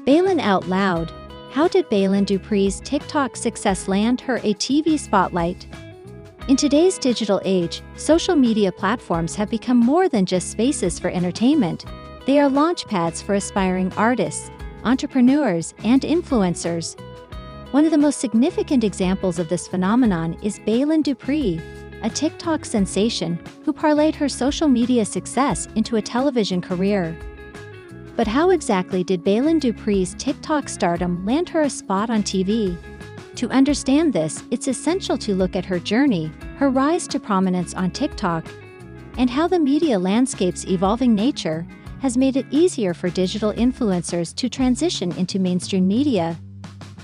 Baylen out loud. How did Baylen Dupree's TikTok success land her a TV spotlight? In today's digital age, social media platforms have become more than just spaces for entertainment. They are launchpads for aspiring artists, entrepreneurs, and influencers. One of the most significant examples of this phenomenon is Baylen Dupree, a TikTok sensation who parlayed her social media success into a television career. But how exactly did Baylen Dupree's TikTok stardom land her a spot on TV? To understand this, it's essential to look at her journey, her rise to prominence on TikTok, and how the media landscape's evolving nature has made it easier for digital influencers to transition into mainstream media.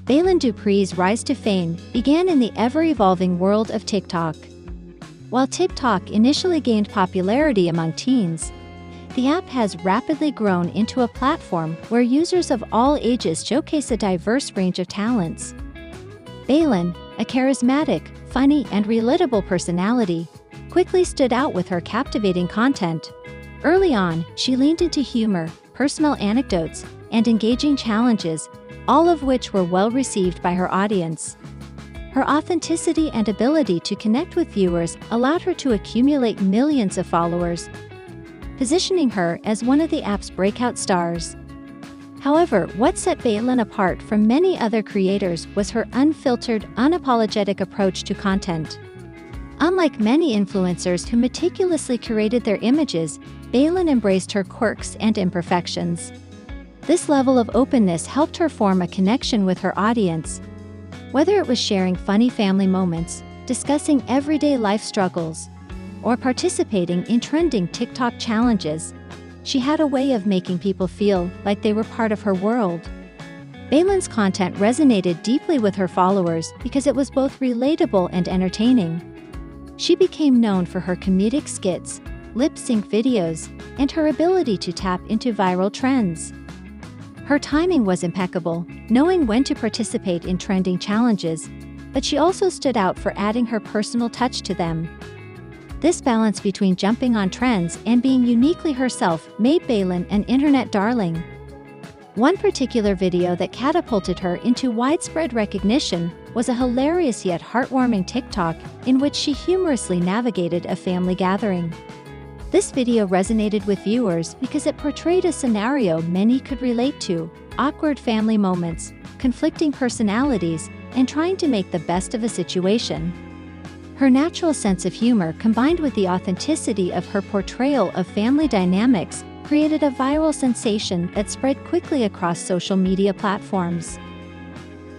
Baylen Dupree's rise to fame began in the ever-evolving world of TikTok. While TikTok initially gained popularity among teens, the app has rapidly grown into a platform where users of all ages showcase a diverse range of talents. Baylen, a charismatic, funny, and relatable personality, quickly stood out with her captivating content. Early on, she leaned into humor, personal anecdotes, and engaging challenges, all of which were well received by her audience. Her authenticity and ability to connect with viewers allowed her to accumulate millions of followers, positioning her as one of the app's breakout stars. However, what set Baylen apart from many other creators was her unfiltered, unapologetic approach to content. Unlike many influencers who meticulously curated their images, Baylen embraced her quirks and imperfections. This level of openness helped her form a connection with her audience. Whether it was sharing funny family moments, discussing everyday life struggles, or participating in trending TikTok challenges, she had a way of making people feel like they were part of her world. Baylen's content resonated deeply with her followers because it was both relatable and entertaining. She became known for her comedic skits, lip-sync videos, and her ability to tap into viral trends. Her timing was impeccable, knowing when to participate in trending challenges, but she also stood out for adding her personal touch to them. This balance between jumping on trends and being uniquely herself made Baylen an internet darling. One particular video that catapulted her into widespread recognition was a hilarious yet heartwarming TikTok in which she humorously navigated a family gathering. This video resonated with viewers because it portrayed a scenario many could relate to: awkward family moments, conflicting personalities, and trying to make the best of a situation. Her natural sense of humor combined with the authenticity of her portrayal of family dynamics created a viral sensation that spread quickly across social media platforms.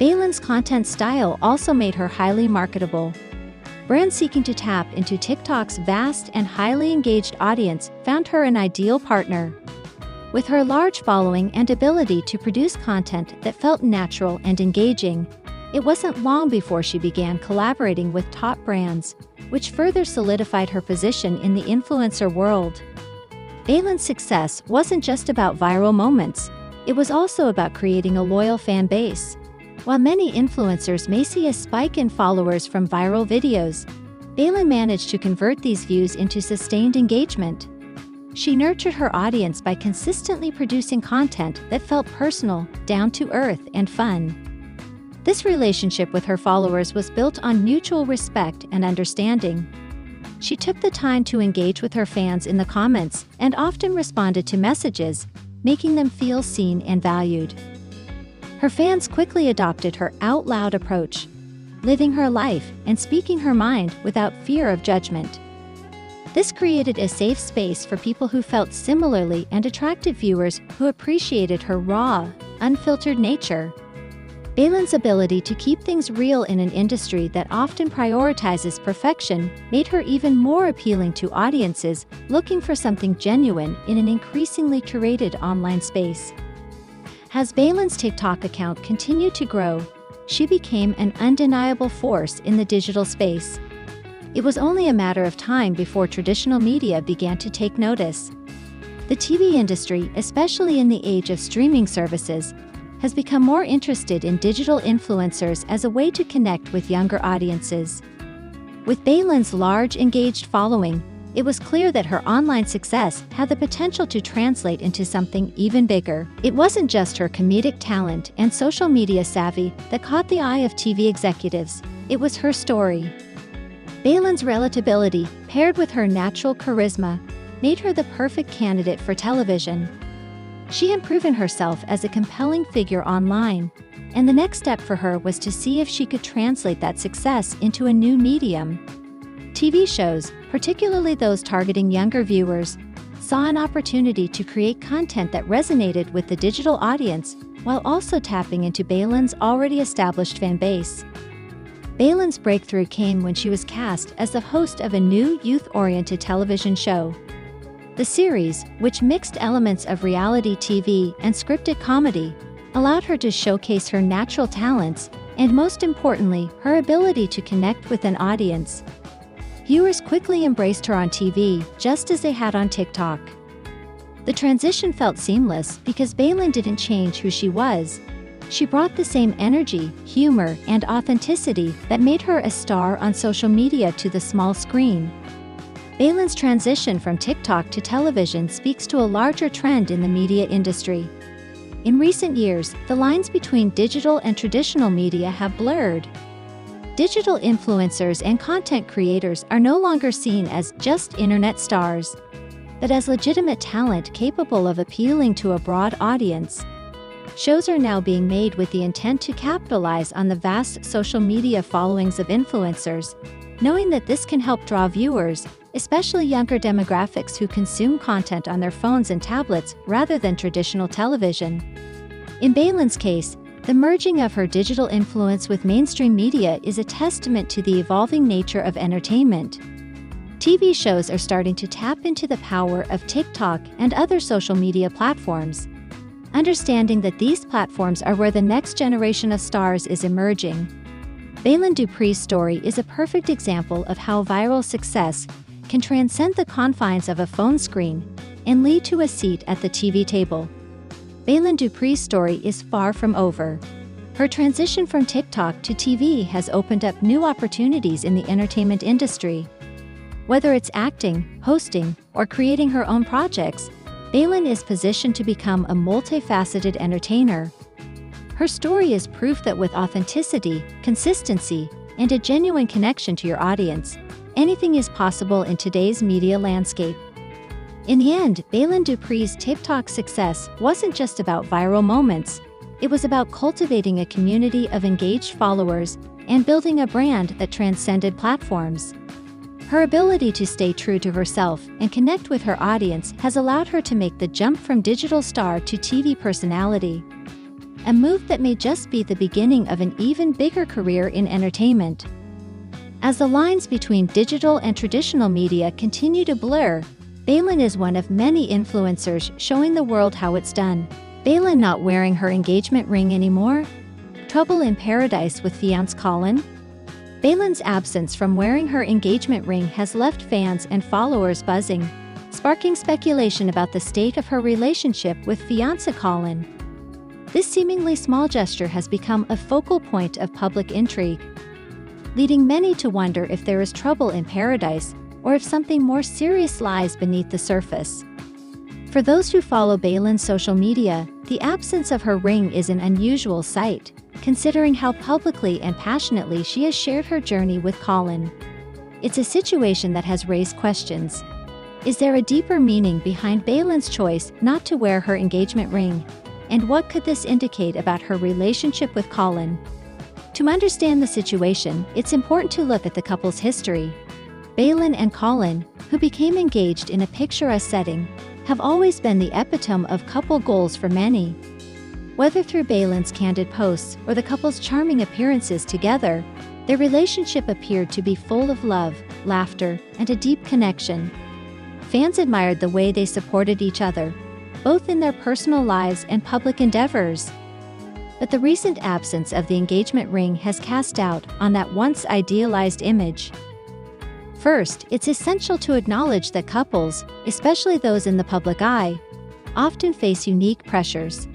Baylen's content style also made her highly marketable. Brands seeking to tap into TikTok's vast and highly engaged audience found her an ideal partner. With her large following and ability to produce content that felt natural and engaging, it wasn't long before she began collaborating with top brands, which further solidified her position in the influencer world. Baylen's success wasn't just about viral moments, it was also about creating a loyal fan base. While many influencers may see a spike in followers from viral videos, Baylen managed to convert these views into sustained engagement. She nurtured her audience by consistently producing content that felt personal, down to earth, and fun. This relationship with her followers was built on mutual respect and understanding. She took the time to engage with her fans in the comments and often responded to messages, making them feel seen and valued. Her fans quickly adopted her out-loud approach, living her life and speaking her mind without fear of judgment. This created a safe space for people who felt similarly and attracted viewers who appreciated her raw, unfiltered nature. Baylen's ability to keep things real in an industry that often prioritizes perfection made her even more appealing to audiences looking for something genuine in an increasingly curated online space. As Baylen's TikTok account continued to grow, she became an undeniable force in the digital space. It was only a matter of time before traditional media began to take notice. The TV industry, especially in the age of streaming services, has become more interested in digital influencers as a way to connect with younger audiences. With Baylen's large engaged following, It was clear that her online success had the potential to translate into something even bigger. It wasn't just her comedic talent and social media savvy that caught the eye of TV executives, it was her story. Baylen's relatability, paired with her natural charisma, made her the perfect candidate for television. She had proven herself as a compelling figure online, and the next step for her was to see if she could translate that success into a new medium. TV shows, particularly those targeting younger viewers, saw an opportunity to create content that resonated with the digital audience while also tapping into Baylen's already established fan base. Baylen's breakthrough came when she was cast as the host of a new youth-oriented television show. The series, which mixed elements of reality TV and scripted comedy, allowed her to showcase her natural talents and, most importantly, her ability to connect with an audience. Viewers quickly embraced her on TV, just as they had on TikTok. The transition felt seamless because Baylen didn't change who she was. She brought the same energy, humor, and authenticity that made her a star on social media to the small screen. Baylen's transition from TikTok to television speaks to a larger trend in the media industry. In recent years, the lines between digital and traditional media have blurred. Digital influencers and content creators are no longer seen as just internet stars, but as legitimate talent capable of appealing to a broad audience. Shows are now being made with the intent to capitalize on the vast social media followings of influencers, knowing that this can help draw viewers, especially younger demographics who consume content on their phones and tablets rather than traditional television. In Baylen's case, the merging of her digital influence with mainstream media is a testament to the evolving nature of entertainment. TV shows are starting to tap into the power of TikTok and other social media platforms. Understanding that these platforms are where the next generation of stars is emerging. Baylen Dupree's story is a perfect example of how viral success can transcend the confines of a phone screen and lead to a seat at the TV table. Baylen Dupree's story is far from over. Her transition from TikTok to TV has opened up new opportunities in the entertainment industry. Whether it's acting, hosting, or creating her own projects, Baylen is positioned to become a multifaceted entertainer. Her story is proof that with authenticity, consistency, and a genuine connection to your audience, anything is possible in today's media landscape. In the end, Baylen Dupree's TikTok success wasn't just about viral moments. It was about cultivating a community of engaged followers and building a brand that transcended platforms. Her ability to stay true to herself and connect with her audience has allowed her to make the jump from digital star to TV personality. A move that may just be the beginning of an even bigger career in entertainment. As the lines between digital and traditional media continue to blur, Baylen is one of many influencers showing the world how it's done. Baylen not wearing her engagement ring anymore? Trouble in paradise with fiancé Colin? Baylen's absence from wearing her engagement ring has left fans and followers buzzing, sparking speculation about the state of her relationship with fiancé Colin. This seemingly small gesture has become a focal point of public intrigue, leading many to wonder if there is trouble in paradise or if something more serious lies beneath the surface. For those who follow Baylen's social media, the absence of her ring is an unusual sight, considering how publicly and passionately she has shared her journey with Colin. It's a situation that has raised questions. Is there a deeper meaning behind Baylen's choice not to wear her engagement ring? And what could this indicate about her relationship with Colin? To understand the situation, it's important to look at the couple's history. Baylen and Colin, who became engaged in a picturesque setting, have always been the epitome of couple goals for many. Whether through Baylen's candid posts or the couple's charming appearances together, their relationship appeared to be full of love, laughter, and a deep connection. Fans admired the way they supported each other, both in their personal lives and public endeavors. But the recent absence of the engagement ring has cast doubt on that once idealized image. First, it's essential to acknowledge that couples, especially those in the public eye, often face unique pressures.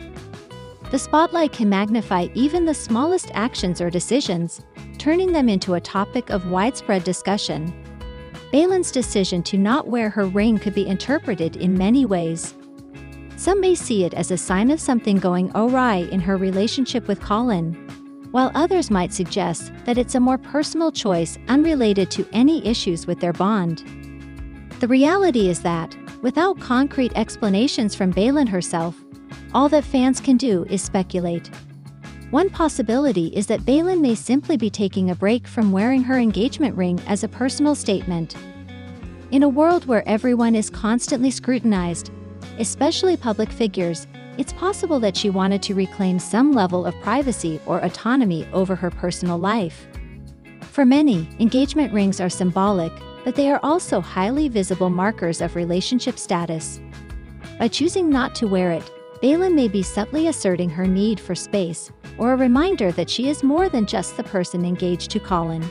The spotlight can magnify even the smallest actions or decisions, turning them into a topic of widespread discussion. Baylen's decision to not wear her ring could be interpreted in many ways. Some may see it as a sign of something going awry in her relationship with Colin, while others might suggest that it's a more personal choice unrelated to any issues with their bond. The reality is that, without concrete explanations from Baylen herself, all that fans can do is speculate. One possibility is that Baylen may simply be taking a break from wearing her engagement ring as a personal statement. In a world where everyone is constantly scrutinized, especially public figures, it's possible that she wanted to reclaim some level of privacy or autonomy over her personal life. For many, engagement rings are symbolic, but they are also highly visible markers of relationship status. By choosing not to wear it, Baylen may be subtly asserting her need for space, or a reminder that she is more than just the person engaged to Colin.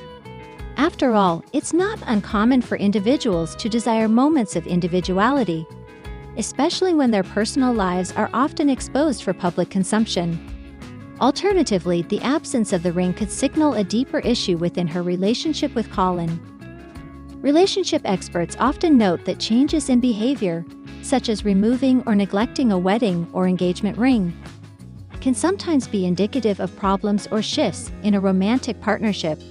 After all, it's not uncommon for individuals to desire moments of individuality, especially when their personal lives are often exposed for public consumption. Alternatively, the absence of the ring could signal a deeper issue within her relationship with Colin. Relationship experts often note that changes in behavior, such as removing or neglecting a wedding or engagement ring, can sometimes be indicative of problems or shifts in a romantic partnership.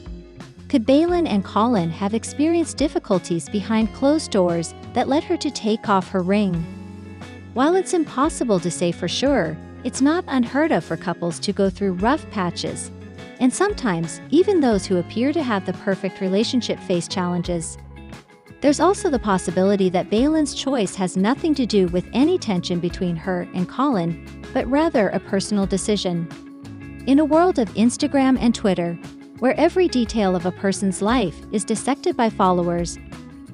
Could Baylen and Colin have experienced difficulties behind closed doors that led her to take off her ring? While it's impossible to say for sure, it's not unheard of for couples to go through rough patches, and sometimes even those who appear to have the perfect relationship face challenges. There's also the possibility that Baylen's choice has nothing to do with any tension between her and Colin, but rather a personal decision. In a world of Instagram and Twitter, where every detail of a person's life is dissected by followers,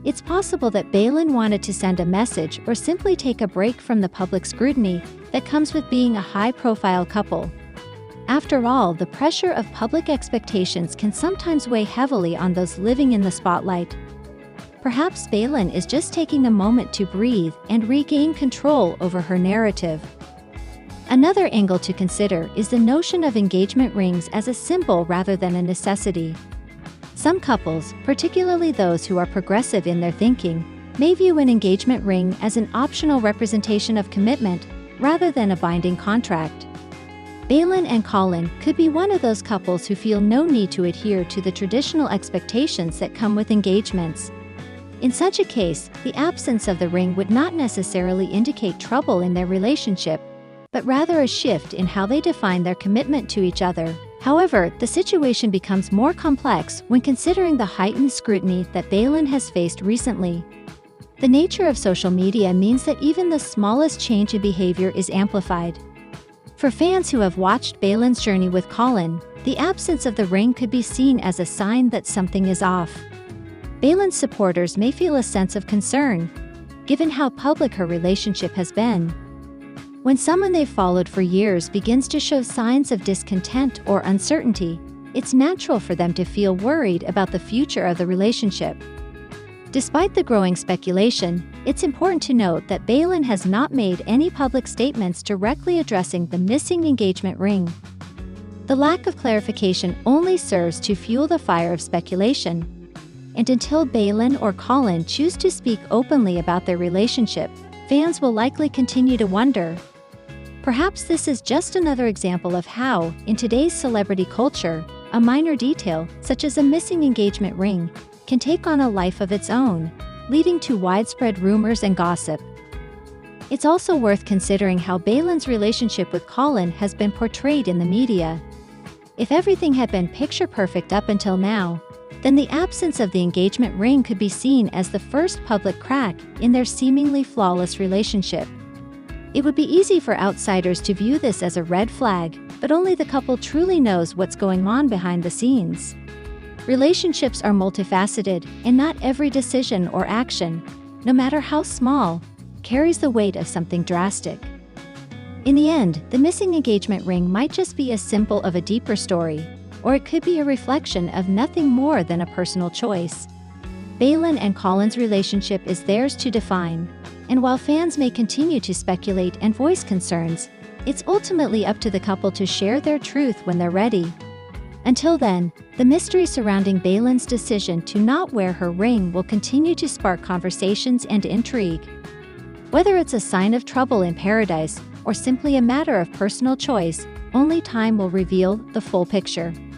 it's possible that Baylen wanted to send a message or simply take a break from the public scrutiny that comes with being a high-profile couple. After all, the pressure of public expectations can sometimes weigh heavily on those living in the spotlight. Perhaps Baylen is just taking a moment to breathe and regain control over her narrative. Another angle to consider is the notion of engagement rings as a symbol rather than a necessity. Some couples, particularly those who are progressive in their thinking, may view an engagement ring as an optional representation of commitment rather than a binding contract. Baylen and Colin could be one of those couples who feel no need to adhere to the traditional expectations that come with engagements. In such a case, the absence of the ring would not necessarily indicate trouble in their relationship, but rather a shift in how they define their commitment to each other. However, the situation becomes more complex when considering the heightened scrutiny that Baylen has faced recently. The nature of social media means that even the smallest change in behavior is amplified. For fans who have watched Baylen's journey with Colin, the absence of the ring could be seen as a sign that something is off. Baylen's supporters may feel a sense of concern, given how public her relationship has been. When someone they've followed for years begins to show signs of discontent or uncertainty, it's natural for them to feel worried about the future of the relationship. Despite the growing speculation, it's important to note that Baylen has not made any public statements directly addressing the missing engagement ring. The lack of clarification only serves to fuel the fire of speculation. And until Baylen or Colin choose to speak openly about their relationship, fans will likely continue to wonder. Perhaps this is just another example of how, in today's celebrity culture, a minor detail, such as a missing engagement ring, can take on a life of its own, leading to widespread rumors and gossip. It's also worth considering how Baylen's relationship with Colin has been portrayed in the media. If everything had been picture-perfect up until now, then the absence of the engagement ring could be seen as the first public crack in their seemingly flawless relationship. It would be easy for outsiders to view this as a red flag, but only the couple truly knows what's going on behind the scenes. Relationships are multifaceted, and not every decision or action, no matter how small, carries the weight of something drastic. In the end, the missing engagement ring might just be as simple of a deeper story, or it could be a reflection of nothing more than a personal choice. Baylen and Colin's relationship is theirs to define, and while fans may continue to speculate and voice concerns, it's ultimately up to the couple to share their truth when they're ready. Until then, the mystery surrounding Baylen's decision to not wear her ring will continue to spark conversations and intrigue. Whether it's a sign of trouble in paradise or simply a matter of personal choice, only time will reveal the full picture.